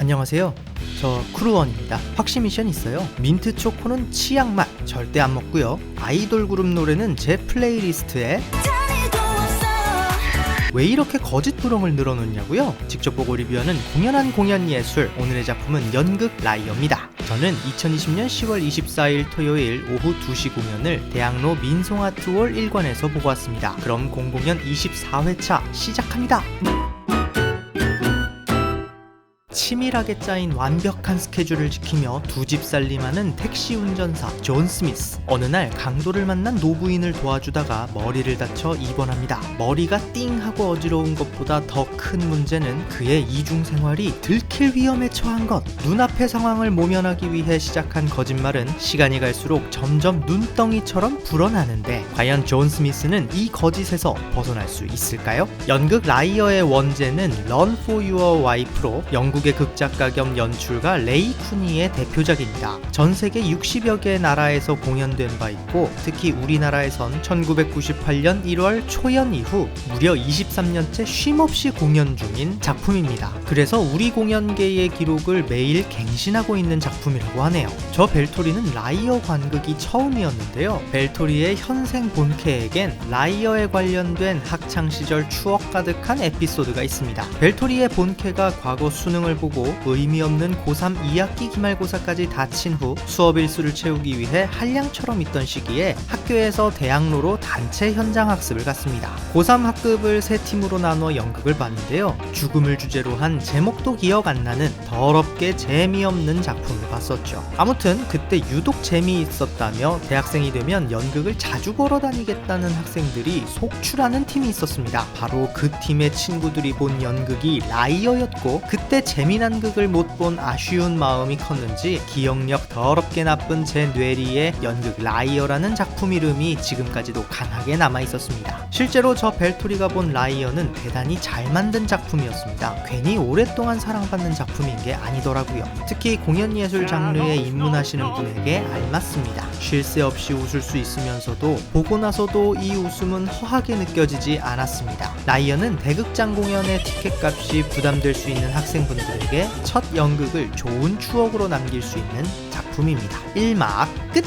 안녕하세요. 저 크루원입니다. 확신 미션 있어요. 민트 초코는 치약 맛 절대 안 먹고요. 아이돌 그룹 노래는 제 플레이리스트에 왜 이렇게 거짓 부렁을 늘어놓냐고요? 직접 보고 리뷰하는 공연한 공연 예술. 오늘의 작품은 연극 라이어입니다. 저는 2020년 10월 24일 토요일 오후 2시 공연을 대학로 민송아트홀 1관에서 보고 왔습니다. 그럼 공공연 24회차 시작합니다. 치밀하게 짜인 완벽한 스케줄을 지키며 두 집 살림하는 택시 운전사 존 스미스. 어느 날 강도를 만난 노부인을 도와주다가 머리를 다쳐 입원합니다. 머리가 띵 하고 어지러운 것보다 더 큰 문제는 그의 이중 생활이 들킬 위험에 처한 것. 눈앞의 상황을 모면하기 위해 시작한 거짓말은 시간이 갈수록 점점 눈덩이처럼 불어나는데 과연 존 스미스는 이 거짓에서 벗어날 수 있을까요? 연극 라이어의 원제는 Run for Your Wife로 영국의 극작가 겸 연출가 레이 쿠니의 대표작입니다. 전 세계 60여 개의 나라에서 공연된 바 있고 특히 우리나라에선 1998년 1월 초연 이후 무려 23년째 쉼없이 공연 중인 작품입니다. 그래서 우리 공연계의 기록을 매일 갱신하고 있는 작품이라고 하네요. 저 벨토리는 라이어 관극이 처음이었는데요. 벨토리의 현생 본캐에겐 라이어에 관련된 학창시절 추억 가득한 에피소드가 있습니다. 벨토리의 본캐가 과거 수능을 보고 의미 없는 고3 2학기 기말고사까지 다 친 후 수업 일수를 채우기 위해 한량처럼 있던 시기에 학교에서 대학로로 단체 현장 학습을 갔습니다. 고3 학급을 세 팀으로 나눠 연극을 봤는데요. 죽음을 주제로 한 제목도 기억 안 나는 더럽게 재미없는 작품을 봤었죠. 아무튼 그때 유독 재미있었다며 대학생이 되면 연극을 자주 보러 다니겠다는 학생들이 속출하는 팀이 있었습니다. 바로 그 팀의 친구들이 본 연극이 라이어였고 그때 재미난 극을 못 본 아쉬운 마음이 컸는지 기억력 더럽게 나쁜 제 뇌리에 연극 라이어라는 작품 이름이 지금까지도 강하게 남아있었습니다. 실제로 저 벨토리가 본 라이어는 대단히 잘 만든 작품이었습니다. 괜히 오랫동안 사랑받는 작품인 게 아니더라고요. 특히 공연예술 장르에 입문하시는 분에게 알맞습니다. 쉴 새 없이 웃을 수 있으면서도 보고 나서도 이 웃음은 허하게 느껴지지 않았습니다. 라이어는 대극장 공연의 티켓값이 부담될 수 있는 학생분들에게 첫 연극을 좋은 추억으로 남길 수 있는 작품입니다. 1막 끝!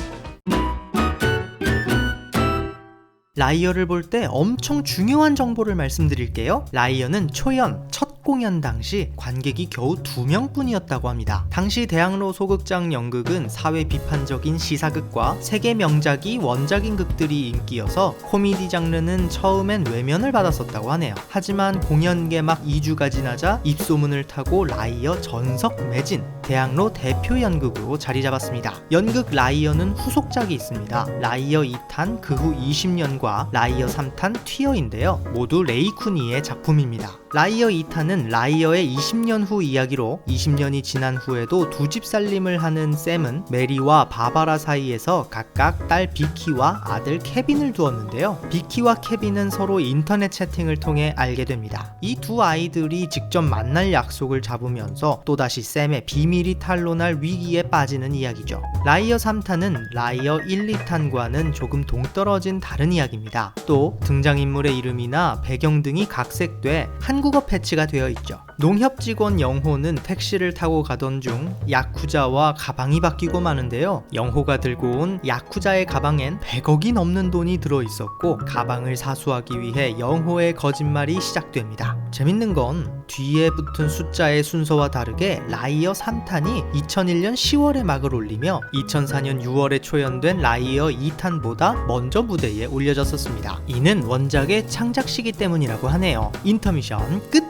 라이어를 볼 때 엄청 중요한 정보를 말씀드릴게요. 라이어는 초연, 첫 공연 당시 관객이 겨우 2명뿐이었다고 합니다. 당시 대학로 소극장 연극은 사회 비판적인 시사극과 세계 명작이 원작인 극들이 인기여서 코미디 장르는 처음엔 외면을 받았었다고 하네요. 하지만 공연 개막 2주가 지나자 입소문을 타고 라이어 전석 매진, 대학로 대표 연극으로 자리 잡았습니다. 연극 라이어는 후속작이 있습니다. 라이어 2탄 그 후 20년과 라이어 3탄 튀어인데요. 모두 레이 쿠니의 작품입니다. 라이어 2탄은 라이어의 20년 후 이야기로 20년이 지난 후에도 두 집 살림을 하는 샘은 메리와 바바라 사이에서 각각 딸 비키와 아들 케빈을 두었는데요. 비키와 케빈은 서로 인터넷 채팅을 통해 알게 됩니다. 이 두 아이들이 직접 만날 약속을 잡으면서 또다시 샘의 비밀이 탄로날 위기에 빠지는 이야기죠. 라이어 3탄은 라이어 1, 2탄과는 조금 동떨어진 다른 이야기입니다. 또 등장인물의 이름이나 배경 등이 각색돼 한국어 패치가 되어 있죠. 농협 직원 영호는 택시를 타고 가던 중 야쿠자와 가방이 바뀌고 마는데요. 영호가 들고 온 야쿠자의 가방엔 100억이 넘는 돈이 들어있었고 가방을 사수하기 위해 영호의 거짓말이 시작됩니다. 재밌는 건 뒤에 붙은 숫자의 순서와 다르게 라이어 3탄이 2001년 10월에 막을 올리며 2004년 6월에 초연된 라이어 2탄보다 먼저 무대에 올려졌었습니다. 이는 원작의 창작 시기 때문이라고 하네요. 인터미션 끝!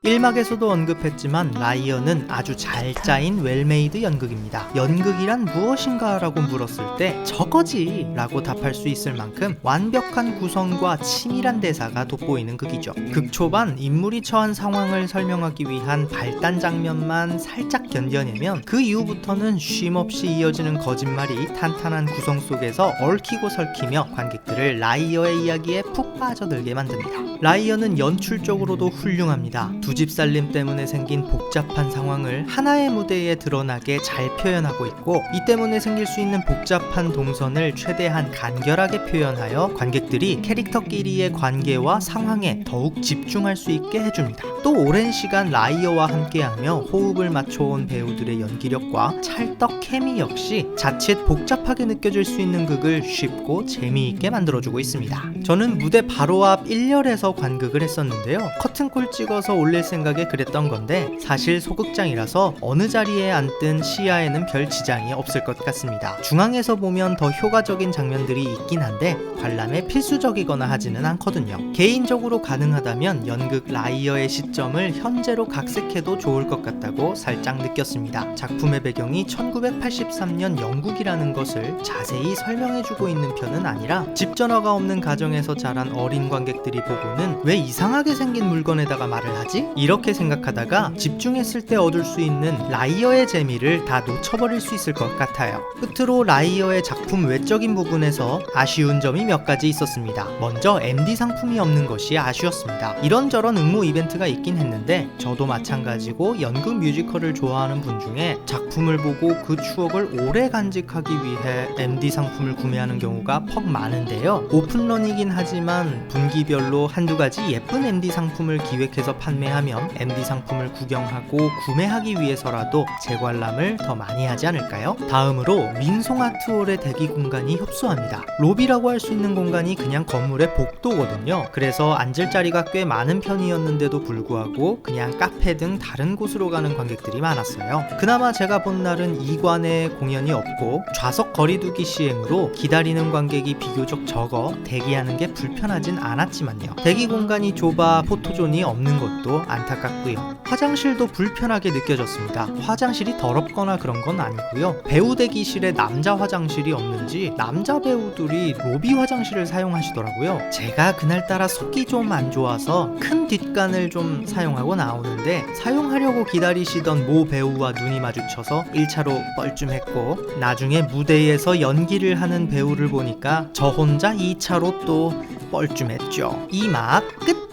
1막에서도 언급했지만 라이어는 아주 잘 짜인 웰메이드 연극입니다. 연극이란 무엇인가 라고 물었을 때 저거지 라고 답할 수 있을 만큼 완벽한 구성과 치밀한 대사가 돋보이는 극이죠. 극 초반 인물이 처한 상황을 설명하기 위한 발단 장면만 살짝 견뎌내면 그 이후부터는 쉼없이 이어지는 거짓말이 탄탄한 구성 속에서 얽히고 설키며 관객들을 라이어의 이야기에 푹 빠져들게 만듭니다. 라이어는 연출적으로도 훌륭합니다. 두 집 살림 때문에 생긴 복잡한 상황을 하나의 무대에 드러나게 잘 표현하고 있고, 이 때문에 생길 수 있는 복잡한 동선을 최대한 간결하게 표현하여 관객들이 캐릭터끼리의 관계와 상황에 더욱 집중할 수 있게 해줍니다. 또 오랜 시간 라이어와 함께하며 호흡을 맞춰온 배우들의 연기력과 찰떡 케미 역시 자칫 복잡하게 느껴질 수 있는 극을 쉽고 재미있게 만들어주고 있습니다. 저는 무대 바로 앞 1열에서 관극을 했었는데요. 커튼콜 찍어서 올릴 생각에 그랬던 건데, 사실 소극장이라서 어느 자리에 앉든 시야에는 별 지장이 없을 것 같습니다. 중앙에서 보면 더 효과적인 장면들이 있긴 한데 관람에 필수적이거나 하지는 않거든요. 개인적으로 가능하다면 연극 라이어의 시점을 현재로 각색해도 좋을 것 같다고 살짝 느꼈습니다. 작품의 배경이 1983년 영국이라는 것을 자세히 설명해주고 있는 편은 아니라 집 전화가 없는 가정에서 자란 어린 관객들이 보고는 왜 이상하게 생긴 물건에다가 말을 하지? 이렇게 생각하다가 집중했을 때 얻을 수 있는 라이어의 재미를 다 놓쳐버릴 수 있을 것 같아요. 끝으로 라이어의 작품 외적인 부분에서 아쉬운 점이 몇 가지 있었습니다. 먼저 MD 상품이 없는 것이 아쉬웠습니다. 이런저런 응모 이벤트가 있긴 했는데 저도 마찬가지고 연극 뮤지컬을 좋아하는 분 중에 작품을 보고 그 추억을 오래 간직하기 위해 MD 상품을 구매하는 경우가 퍽 많은데요. 오픈런이긴 하지만 분기별로 한두 가지 예쁜 MD 상품을 기획해서 판매하면 MD 상품을 구경하고 구매하기 위해서라도 재관람을 더 많이 하지 않을까요? 다음으로 민송아트홀의 대기 공간이 협소합니다. 로비라고 할 수 있는 공간이 그냥 건물의 복도거든요. 그래서 앉을 자리가 꽤 많은 편이었는데도 불구하고 그냥 카페 등 다른 곳으로 가는 관객들이 많았어요. 그나마 제가 본 날은 2관에 공연이 없고 좌석 거리두기 시행으로 기다리는 관객이 비교적 적어 대기하는 게 불편하진 않았지만요. 대기 공간이 좁아 포토존이 없는 것도 안타깝고요. 화장실도 불편하게 느껴졌습니다. 화장실이 더럽거나 그런 건 아니고요. 배우 대기실에 남자 화장실이 없는지 남자 배우들이 로비 화장실을 사용하시더라고요. 제가 그날따라 속이 좀 안 좋아서 큰 뒷간을 좀 사용하고 나오는데, 사용하려고 기다리시던 모 배우와 눈이 마주쳐서 1차로 뻘쭘했고, 나중에 무대에서 연기를 하는 배우를 보니까 저 혼자 2차로 또 뻘쭘했죠. 이막 끝!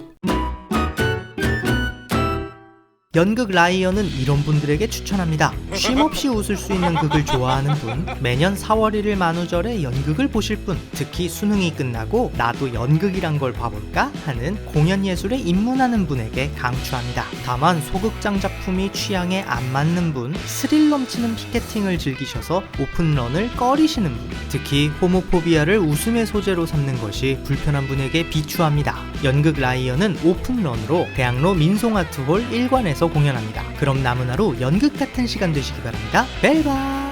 연극 라이어는 이런 분들에게 추천합니다. 쉼없이 웃을 수 있는 극을 좋아하는 분, 매년 4월 1일 만우절에 연극을 보실 분, 특히 수능이 끝나고 나도 연극이란 걸 봐볼까 하는 공연 예술에 입문하는 분에게 강추합니다. 다만 소극장 작품이 취향에 안 맞는 분, 스릴 넘치는 피켓팅을 즐기셔서 오픈런을 꺼리시는 분, 특히 호모포비아를 웃음의 소재로 삼는 것이 불편한 분에게 비추합니다. 연극 라이어는 오픈런으로 대학로 민송아트홀 1관에서 공연합니다. 그럼 남은 하루 연극 같은 시간 되시기 바랍니다. 벨바!